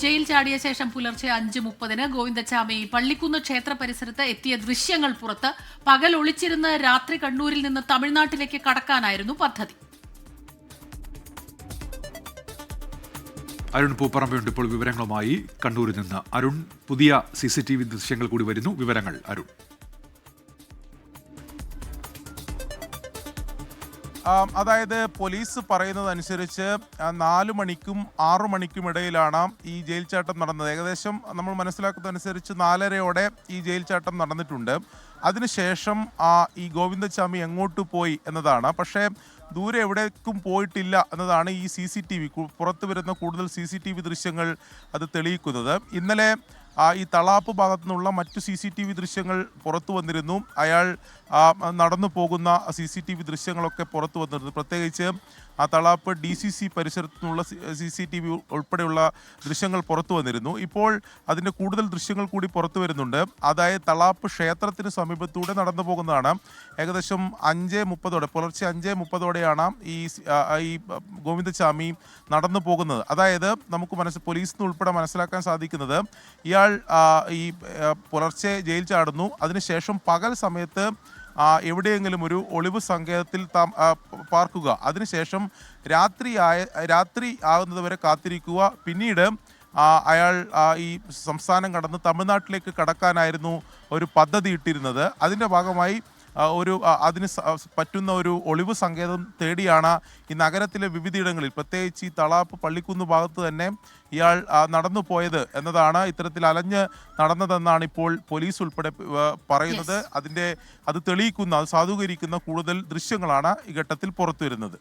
Jail ചാടിയ ശേഷം പുലർച്ചെ 5:30 ഗോവിന്ദച്ചാമി പള്ളിക്കുന്ന് ക്ഷേത്ര പരിസരത്ത് എത്തിയ ദൃശ്യങ്ങൾ പുറത്ത്. പകൽ ഒളിച്ചിരുന്ന് രാത്രി കണ്ണൂരിൽ നിന്ന് തമിഴ്നാട്ടിലേക്ക് കടക്കാനായിരുന്നു പദ്ധതി. അരുൺ പൂപ്പറമ്പയുണ്ട് ഇപ്പോൾ വിവരങ്ങളുമായി കണ്ണൂരിൽ നിന്ന്. അരുൺ, പുതിയ CCTV ദൃശ്യങ്ങൾ കൂടി വരുന്നു. വിവരങ്ങൾ അരുൺ. അതായത് പോലീസ് പറയുന്നതനുസരിച്ച് 4 മണിക്കും 6 മണിക്കും ഇടയിലാണ് ഈ ജയിൽ ചാട്ടം നടന്നത്. ഏകദേശം നമ്മൾ മനസ്സിലാക്കുന്നതനുസരിച്ച് 4:30 ഈ ജയിൽ ചാട്ടം നടന്നിട്ടുണ്ട്. അതിനുശേഷം ഈ ഗോവിന്ദച്ചാമി എങ്ങോട്ട് പോയി എന്നതാണ്. പക്ഷേ ദൂരെ എവിടേക്കും പോയിട്ടില്ല എന്നതാണ് ഈ CCTV പുറത്തു വരുന്ന കൂടുതൽ CCTV ദൃശ്യങ്ങൾ അത് തെളിയിക്കുന്നത്. ഇന്നലെ ഈ തളാപ്പ് ഭാഗത്തു നിന്നുള്ള മറ്റു CCTV ദൃശ്യങ്ങൾ പുറത്തു വന്നിരുന്നു. അയാൾ നടന്നു പോകുന്ന CCTV ദൃശ്യങ്ങളൊക്കെ പുറത്തു വന്നിരുന്നു. പ്രത്യേകിച്ച് ആ തളാപ്പ് DCC പരിസരത്തു നിന്നുള്ള CCTV ഉൾപ്പെടെയുള്ള ദൃശ്യങ്ങൾ പുറത്തു വന്നിരുന്നു. ഇപ്പോൾ അതിൻ്റെ കൂടുതൽ ദൃശ്യങ്ങൾ കൂടി പുറത്തു വരുന്നുണ്ട്. അതായത് തളാപ്പ് ക്ഷേത്രത്തിന് സമീപത്തൂടെ നടന്നു പോകുന്നതാണ്. ഏകദേശം 5:30 പുലർച്ചെ 5:30 ഈ ഗോവിന്ദച്ചാമി നടന്നു പോകുന്നത്. അതായത് നമുക്ക് പോലീസിന് ഉൾപ്പെടെ മനസ്സിലാക്കാൻ സാധിക്കുന്നത് ഇയാൾ ഈ പുലർച്ചെ ജയിൽ ചാടുന്നു. അതിനുശേഷം പകൽ സമയത്ത് എവിടെയെങ്കിലും ഒരു ഒളിവ് സങ്കേതത്തിൽ പാർക്കുക. അതിനുശേഷം രാത്രി ആകുന്നതുവരെ കാത്തിരിക്കുക. പിന്നീട് അയാൾ ഈ സംസ്ഥാനം കടന്ന് തമിഴ്നാട്ടിലേക്ക് കടക്കാനായിരുന്നു ഒരു പദ്ധതി ഇട്ടിരുന്നത്. അതിൻ്റെ ഭാഗമായി അതിന് പറ്റുന്ന ഒരു ഒളിവ് സങ്കേതം തേടിയാണ് ഈ നഗരത്തിലെ വിവിധയിടങ്ങളിൽ, പ്രത്യേകിച്ച് ഈ തളാപ്പ് പള്ളിക്കുന്ന് ഭാഗത്ത് തന്നെ ഇയാൾ നടന്നു പോയത് എന്നതാണ്. ഇത്തരത്തിൽ അലഞ്ഞ് നടന്നതെന്നാണ് ഇപ്പോൾ പോലീസ് ഉൾപ്പെടെ പറയുന്നത്. അത് തെളിയിക്കുന്ന, അത് സാധൂകരിക്കുന്ന കൂടുതൽ ദൃശ്യങ്ങളാണ് ഈ ഘട്ടത്തിൽ പുറത്തു വരുന്നത്.